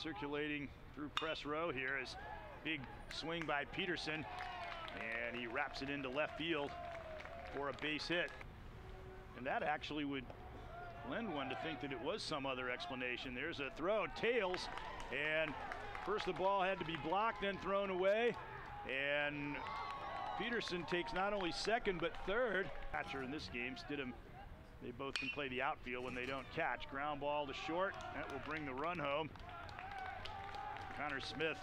circulating through press row here is big swing by Peterson, and he wraps it into left field for a base hit. And that actually would lend one to think that it was some other explanation. There's a throw, tails, and first the ball had to be blocked, then thrown away, and Peterson takes not only second but third. Catcher in this game, Stidham, they both can play the outfield when they don't catch. Ground ball to short, that will bring the run home. Connor Smith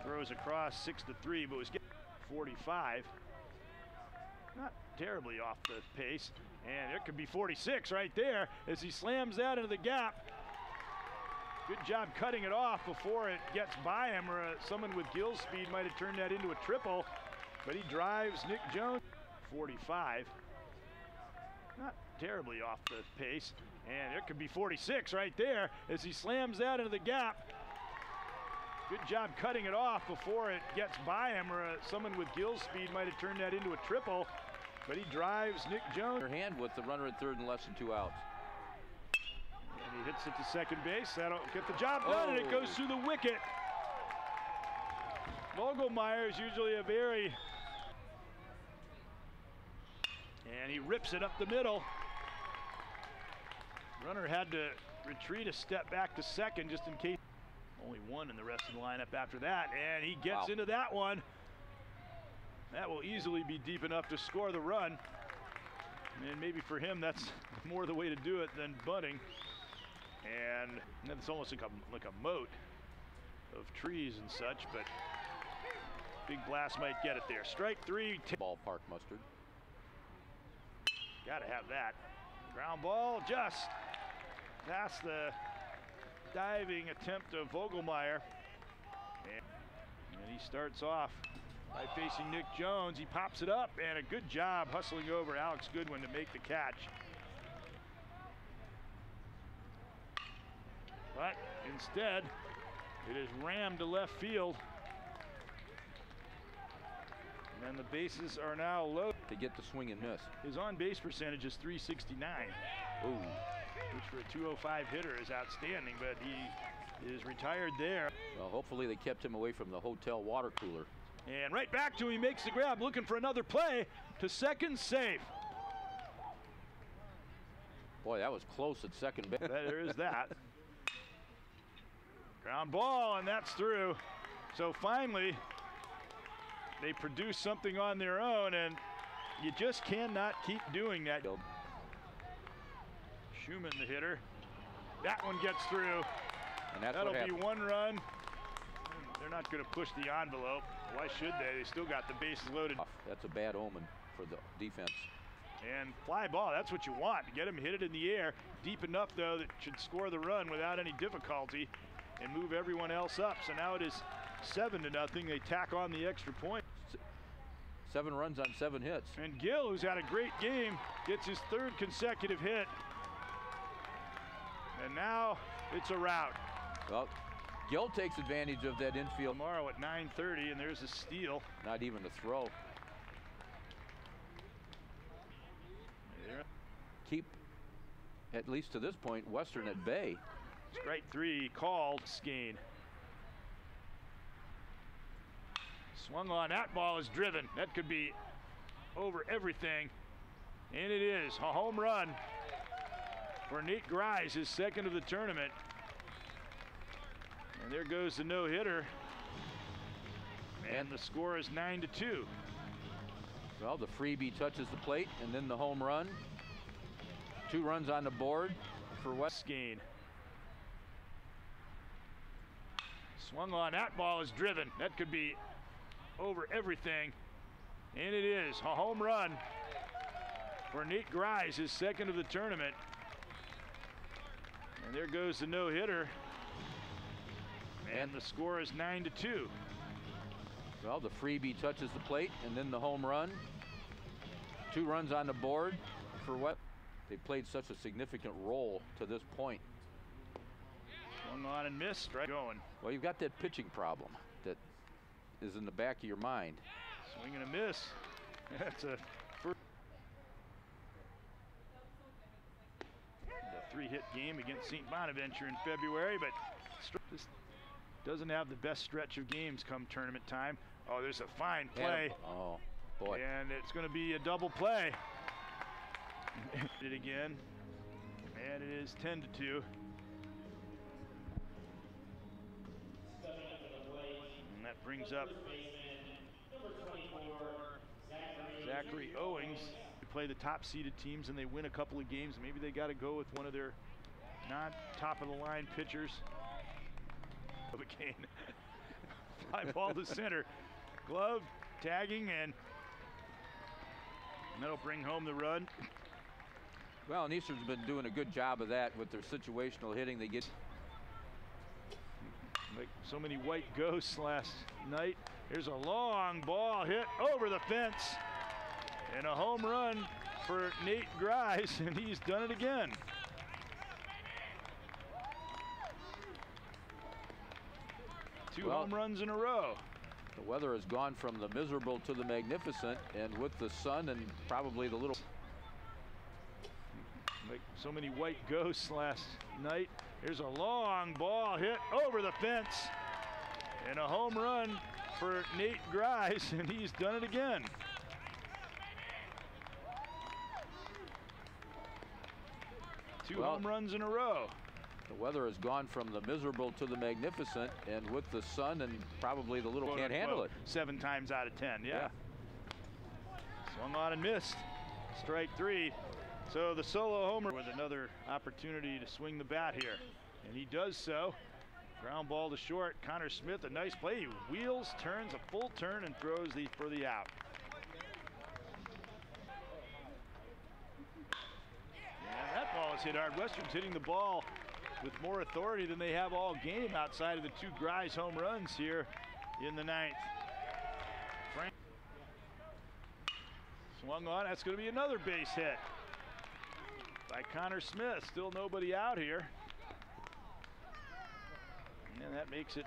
throws across 6-3, but was getting 45. Not terribly off the pace, and it could be 46 right there as he slams that into the gap. Good job cutting it off before it gets by him, or someone with Gill's speed might have turned that into a triple, but he drives Nick Jones. 45. Not terribly off the pace, and it could be 46 right there as he slams that into the gap. Good job cutting it off before it gets by him, or someone with Gill's speed might have turned that into a triple, but he drives Nick Jones. Her hand with the runner at third and less than 2 outs. And he hits it to second base. That'll get the job done, and it goes through the wicket. Vogelmeyer is usually a very... And he rips it up the middle. Runner had to retreat a step back to second just in case. Only one in the rest of the lineup after that, and he gets into that one. That will easily be deep enough to score the run. And maybe for him, that's more the way to do it than bunting. And it's almost like a moat of trees and such, but big blast might get it there. Strike three. Ballpark mustard. Gotta have that. Ground ball just past the diving attempt of Vogelmeyer. And he starts off by facing Nick Jones. He pops it up, and a good job hustling over Alex Goodwin to make the catch. But instead, it is rammed to left field. And the bases are now low. To get the swing and miss. His on-base percentage is .369. Ooh. Which for a .205 hitter is outstanding, but he is retired there. Well, hopefully they kept him away from the hotel water cooler. And right back to him, he makes the grab, looking for another play to second, safe. Boy, that was close at second base. There is that. Ground ball, and that's through. So finally, they produce something on their own, and you just cannot keep doing that. Schumann, the hitter. That one gets through. And that'll be one run. They're not going to push the envelope. Why should they? They still got the bases loaded. That's a bad omen for the defense. And fly ball, that's what you want. To get him hit it in the air, deep enough though that should score the run without any difficulty and move everyone else up. So now it is 7-0. They tack on the extra point. 7 runs on 7 hits. And Gill, who's had a great game, gets his 3rd consecutive hit. And now it's a rout. Well, Gill takes advantage of that infield. Tomorrow at 9:30, and there's a steal. Not even a throw. There. Keep, at least to this point, Western at bay. Strike 3 called. Skane. Swung on, that ball is driven. That could be over everything. And it is a home run for Nate Grice, his 2nd of the tournament. And there goes the no-hitter. And the score is 9-2. Well, the freebie touches the plate, and then the home run. 2 runs on the board for West. Skane. Swung on, that ball is driven. That could be over everything. And it is a home run for Nate Grice, his 2nd of the tournament. And there goes the no-hitter. And the score is 9-2. Well, the freebie touches the plate, and then the home run. 2 runs on the board for what? They played such a significant role to this point. Swung on and missed, right? Going. Well, you've got that pitching problem that is in the back of your mind. Swing and a miss. That's a first. The 3-hit game against St. Bonaventure in February, but doesn't have the best stretch of games come tournament time. Oh, there's a fine play. Oh, boy. And it's going to be a double play. It again. And it is 10-2. And that brings up Zachary Owings. They play the top-seeded teams and they win a couple of games. Maybe they got to go with one of their non-top-of-the-line pitchers. Again, fly ball to center. Glove, tagging, and that'll bring home the run. Well, and Eastern's been doing a good job of that with their situational hitting. They get like so many white ghosts last night. Here's a long ball hit over the fence and a home run for Nate Grice, and he's done it again. Two home runs in a row. The weather has gone from the miserable to the magnificent, and with the sun and probably the little like so many white ghosts last night. Here's a long ball hit over the fence and a home run for Nate Grice, and he's done it again. Two home runs in a row. The weather has gone from the miserable to the magnificent, and with the sun and probably the little can't handle it. 7 times out of 10, yeah. Swung on and missed. Strike 3. So the solo homer with another opportunity to swing the bat here, and he does so. Ground ball to short. Connor Smith, a nice play. He wheels, turns a full turn, and throws for the out. Yeah, that ball is hit hard. Western's hitting the ball with more authority than they have all game outside of the 2 Grice home runs here in the 9th. Frank swung on. That's going to be another base hit by Connor Smith. Still nobody out here. And that makes it,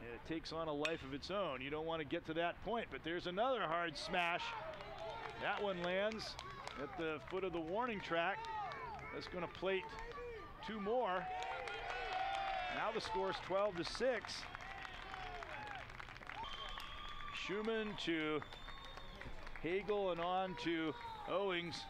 and it takes on a life of its own. You don't want to get to that point, but there's another hard smash. That one lands at the foot of the warning track. That's going to plate 2 more. Now the score's 12-6. Schumann to Hagel and on to Owings.